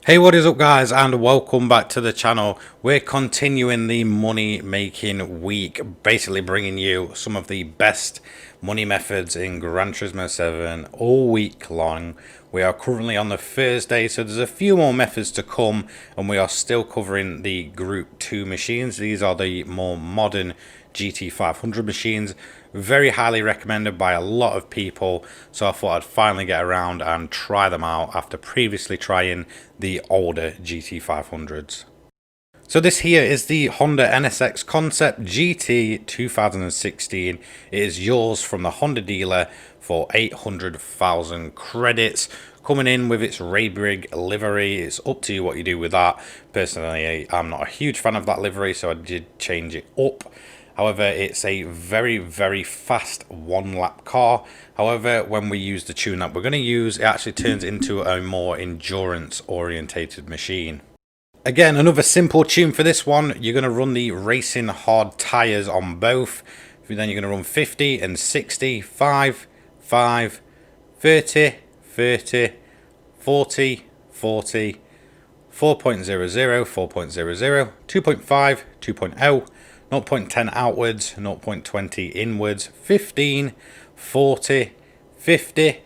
Hey, what is up guys, and welcome back to the channel. We're continuing the money making week, basically bringing you some of the best money methods in Gran Turismo 7 all week long. We are currently on the Thursday, so there's a few more methods to come, and we are still covering the Group 2 machines. These are the more modern GT500 machines, very highly recommended by a lot of people, so I thought I'd finally get around and try them out after previously trying the older GT500s. So this here is the Honda NSX Concept Gt 2016. It is yours from the Honda dealer for 800,000 credits. Coming in with its Raybrig livery. It's up to you what you do with that. Personally, I'm not a huge fan of that livery, so I did change it up. However, it's a very fast one-lap car. However, when we use the tune that we're going to use, it actually turns into a more endurance-orientated machine. Again, another simple tune for this one. You're going to run the racing hard tyres on both. Then you're going to run 50 and 60, 5, 5, 30, 30, 40, 40, 4.00, 4.00, 2.5, 2.0, 0.10 outwards, 0.20 inwards, 15, 40, 50,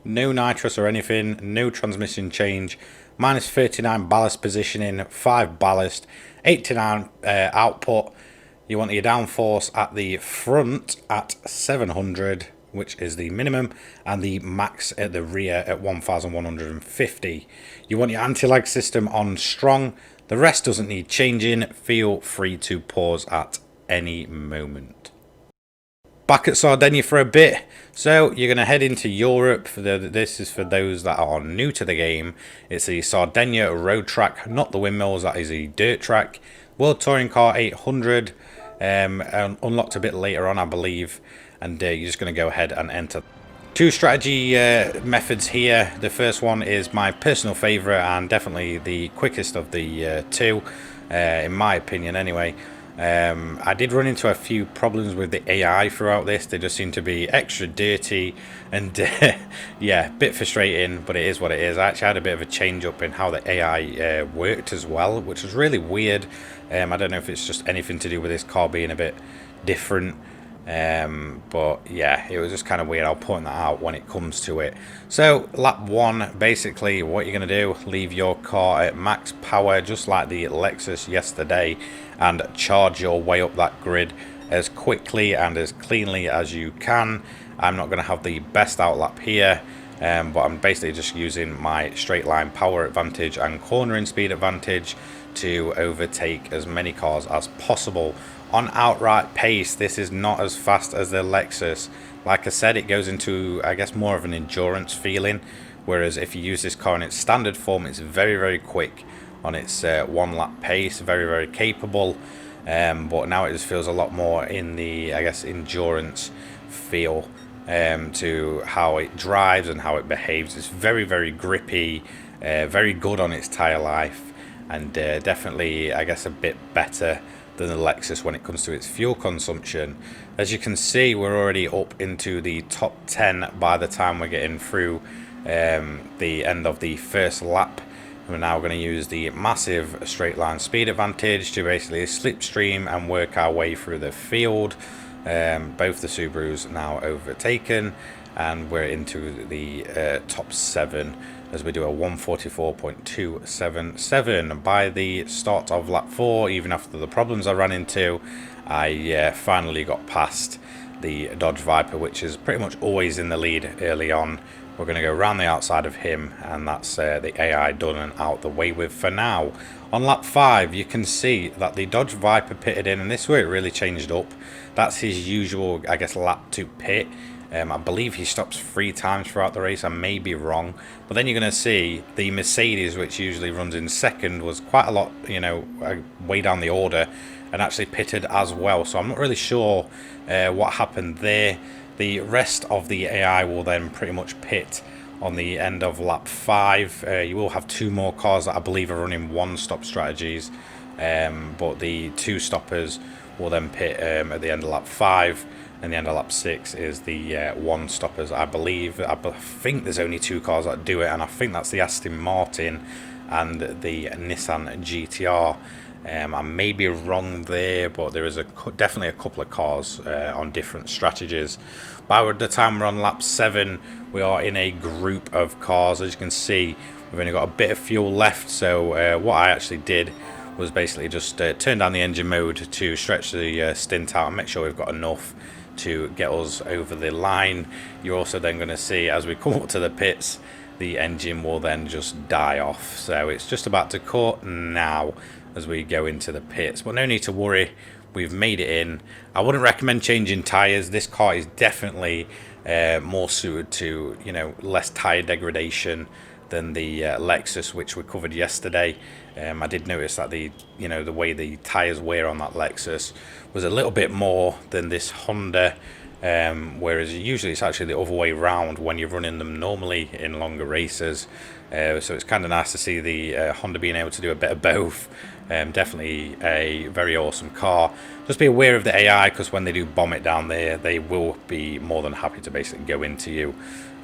no nitrous or anything, no transmission change, minus 39 ballast positioning, 5 ballast, 89 output. You want your downforce at the front at 700, which is the minimum, and the max at the rear at 1150. You want your anti-lag system on strong. The rest doesn't need changing. Feel free to pause at any moment. Back at Sardinia for a bit. So you're going to head into Europe. This is for those that are new to the game. It's the Sardinia road track, not the windmills. That is a dirt track. World Touring Car 800. Unlocked a bit later on, I believe. And you're just going to go ahead and enter. Two strategy methods here. The first one is my personal favorite and definitely the quickest of the two, in my opinion anyway. I did run into a few problems with the AI throughout this. They just seem to be extra dirty and yeah, a bit frustrating, but it is what it is. I actually had a bit of a change up in how the AI worked as well, which was really weird. I don't know if it's just anything to do with this car being a bit different. But yeah, it was just kind of weird. I'll point that out when it comes to it. So lap 1, basically what you're going to do, leave your car at max power just like the Lexus yesterday, and charge your way up that grid as quickly and as cleanly as you can. I'm not going to have the best outlap here, but I'm basically just using my straight line power advantage and cornering speed advantage to overtake as many cars as possible. On outright pace, this is not as fast as the Lexus. Like I said, it goes into, I guess, more of an endurance feeling, whereas if you use this car in its standard form, it's very quick on its one lap pace, very capable, but now it just feels a lot more in the, I guess, endurance feel to how it drives and how it behaves. It's very grippy, very good on its tire life, and definitely, I guess, a bit better than the Lexus when it comes to its fuel consumption. As you can see, we're already up into the top 10 by the time we're getting through the end of the first lap. We're now going to use the massive straight line speed advantage to basically slipstream and work our way through the field. Both the Subarus now overtaken, and we're into the top 7 as we do a 144.277. By the start of lap 4, even after the problems I ran into, I finally got past the Dodge Viper, which is pretty much always in the lead early on. We're going to go around the outside of him, and that's the AI done and out the way with for now. On lap 5, you can see that the Dodge Viper pitted in, and this is where it really changed up. That's his usual, I guess, lap to pit. I believe he stops 3 times throughout the race. I may be wrong, but then you're going to see the Mercedes, which usually runs in second, was quite a lot, you know, way down the order, and actually pitted as well. So I'm not really sure what happened there. The rest of the AI will then pretty much pit on the end of lap 5. You will have 2 more cars that I believe are running 1-stop strategies, but the 2 stoppers will then pit at the end of lap 5. And the end of lap 6 is the 1 stoppers, I believe. I think there's only 2 cars that do it, and I think that's the Aston Martin and the Nissan GTR. I may be wrong there, but there is definitely a couple of cars on different strategies. By the time we're on lap 7, we are in a group of cars. As you can see, we've only got a bit of fuel left, so what I actually did was basically just turn down the engine mode to stretch the stint out and make sure we've got enough to get us over the line. You're also then going to see, as we come up to the pits, the engine will then just die off. So it's just about to cut now as we go into the pits, but no need to worry, we've made it in. I wouldn't recommend changing tires. This car is definitely more suited to, you know, less tire degradation than the Lexus, which we covered yesterday. I did notice that the way the tires wear on that Lexus was a little bit more than this Honda, whereas usually it's actually the other way around when you're running them normally in longer races. So it's kind of nice to see the Honda being able to do a bit of both. Definitely a very awesome car. Just be aware of the AI, because when they do bomb it down there, they will be more than happy to basically go into you.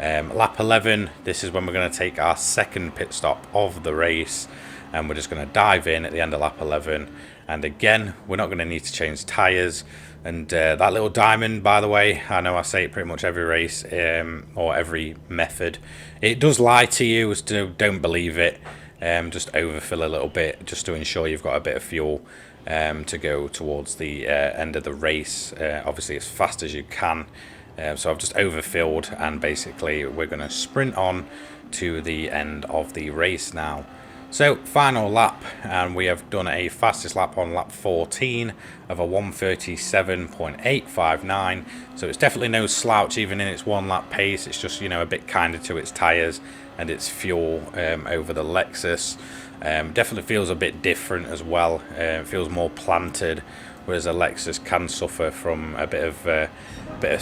Lap 11, this is when we're going to take our second pit stop of the race, and we're just going to dive in at the end of lap 11. And again, we're not going to need to change tyres. And that little diamond, by the way, I know I say it pretty much every race or every method. It does lie to you, so don't believe it. Just overfill a little bit just to ensure you've got a bit of fuel to go towards the end of the race, obviously as fast as you can. So I've just overfilled, and basically we're going to sprint on to the end of the race now. So final lap, and we have done a fastest lap on lap 14 of a 1:37.859. So it's definitely no slouch even in its one lap pace. It's just, you know, a bit kinder to its tyres and its fuel over the Lexus. Definitely feels a bit different as well. It feels more planted, whereas a Lexus can suffer from a bit of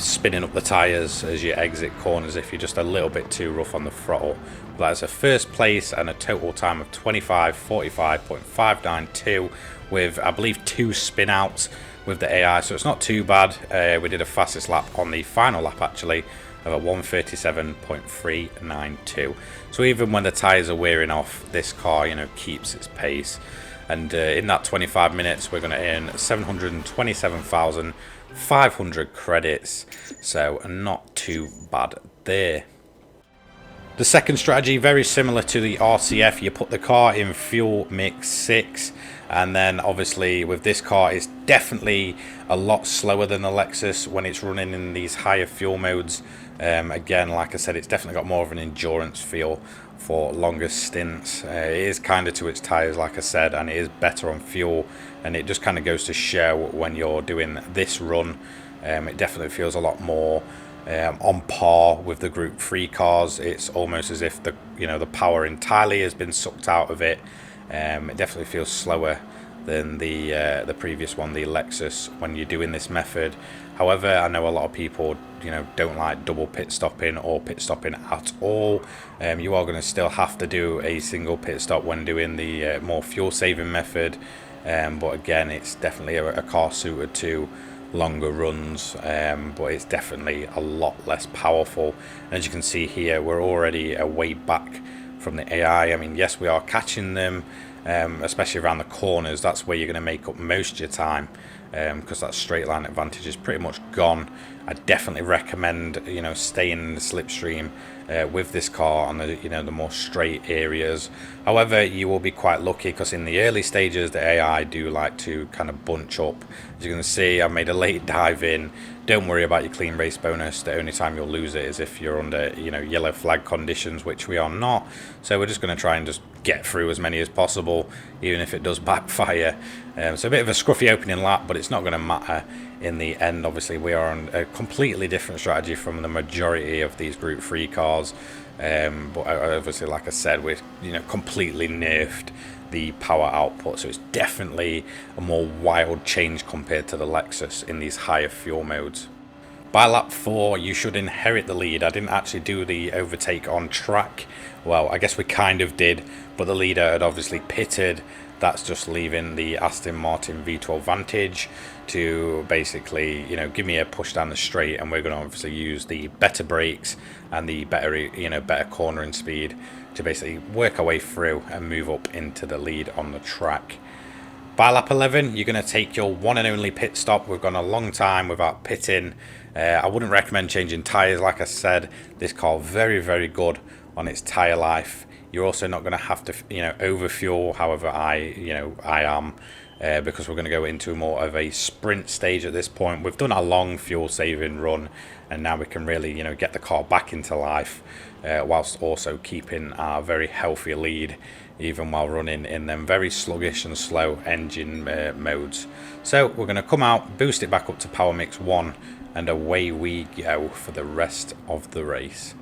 spinning up the tyres as you exit corners if you're just a little bit too rough on the throttle. But that's a first place and a total time of 25:45.592 with, I believe, 2 spin outs with the AI, so it's not too bad. We did a fastest lap on the final lap actually of a 1:37.392. So even when the tyres are wearing off, this car, you know, keeps its pace. And in that 25 minutes, we're going to earn 727,500 credits. So not too bad there. The second strategy, very similar to the RCF. You put the car in fuel mix 6. And then obviously with this car, it's definitely a lot slower than the Lexus when it's running in these higher fuel modes. Again, like I said, it's definitely got more of an endurance feel for longer stints. It is kinder to its tyres, like I said, and it is better on fuel. And it just kind of goes to show when you're doing this run, it definitely feels a lot more on par with the Group 3 cars. It's almost as if the power entirely has been sucked out of it. It definitely feels slower than the previous one, the Lexus, when you're doing this method. However, I know a lot of people, don't like double pit stopping or pit stopping at all. You are going to still have to do a single pit stop when doing the more fuel saving method. But again, it's definitely a car suited to longer runs, but it's definitely a lot less powerful. And as you can see here, we're already a way back from the AI. I mean, yes, we are catching them, especially around the corners. That's where you're going to make up most of your time, because that straight line advantage is pretty much gone. I definitely recommend staying in the slipstream with this car on the more straight areas. However, you will be quite lucky, because in the early stages the AI do like to kind of bunch up. As you can see, I made a late dive in. Don't worry about your clean race bonus. The only time you'll lose it is if you're under yellow flag conditions, which we are not. So we're just going to try and just get through as many as possible, even if it does backfire. So a bit of a scruffy opening lap, but it's not going to matter in the end. Obviously, we are on a completely different strategy from the majority of these Group 3 cars. But obviously, like I said, we're completely nerfed the power output, so it's definitely a more wild change compared to the Lexus in these higher fuel modes. By lap 4, you should inherit the lead. I didn't actually do the overtake on track. Well, I guess we kind of did, but the leader had obviously pitted. That's just leaving the Aston Martin V12 Vantage to basically, give me a push down the straight, and we're going to obviously use the better brakes and the better cornering speed to basically work our way through and move up into the lead on the track. By lap 11, you're going to take your one and only pit stop. We've gone a long time without pitting. I wouldn't recommend changing tyres. Like I said, this car very, very good on its tyre life. You're also not going to have to, overfuel. However, I am, because we're going to go into more of a sprint stage at this point. We've done a long fuel saving run, and now we can really, get the car back into life, whilst also keeping our very healthy lead, even while running in them very sluggish and slow engine modes. So we're going to come out, boost it back up to power mix 1, and away we go for the rest of the race.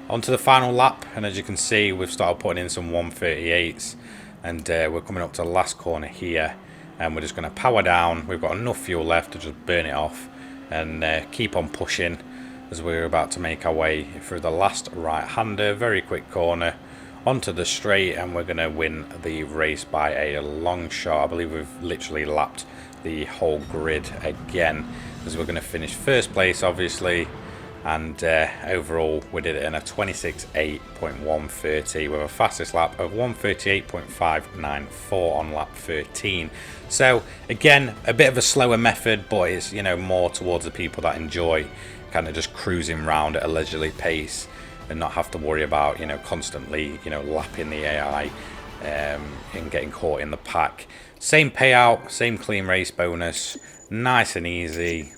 Onto the final lap, and as you can see, we've started putting in some 138s, and we're coming up to the last corner here, and we're just going to power down. We've got enough fuel left to just burn it off and keep on pushing as we're about to make our way through the last right-hander, very quick corner, onto the straight, and we're going to win the race by a long shot. I believe we've literally lapped the whole grid again, as we're going to finish first place, obviously, and overall we did it in a 26.8.130 with a fastest lap of 138.594 on lap 13. So again, a bit of a slower method, but it's more towards the people that enjoy kind of just cruising around at a leisurely pace and not have to worry about constantly lapping the AI and getting caught in the pack. Same payout, same clean race bonus, nice and easy.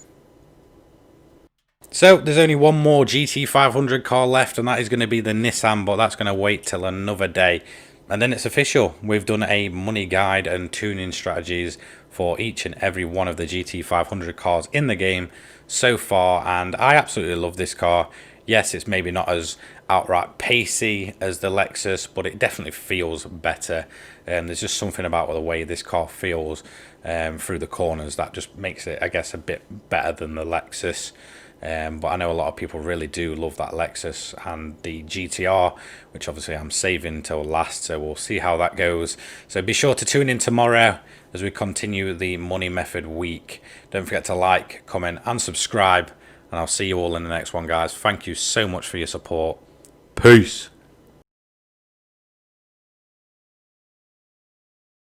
So there's only one more GT500 car left, and that is going to be the Nissan, but that's going to wait till another day. And then it's official. We've done a money guide and tuning strategies for each and every one of the GT500 cars in the game so far, and I absolutely love this car. Yes, it's maybe not as outright pacey as the Lexus, but it definitely feels better. There's just something about the way this car feels through the corners that just makes it, I guess, a bit better than the Lexus. But I know a lot of people really do love that Lexus and the GTR, which obviously I'm saving till last, so we'll see how that goes. So be sure to tune in tomorrow as we continue the Money Method week. Don't forget to like, comment and subscribe, and I'll see you all in the next one, guys. Thank you so much for your support. Peace.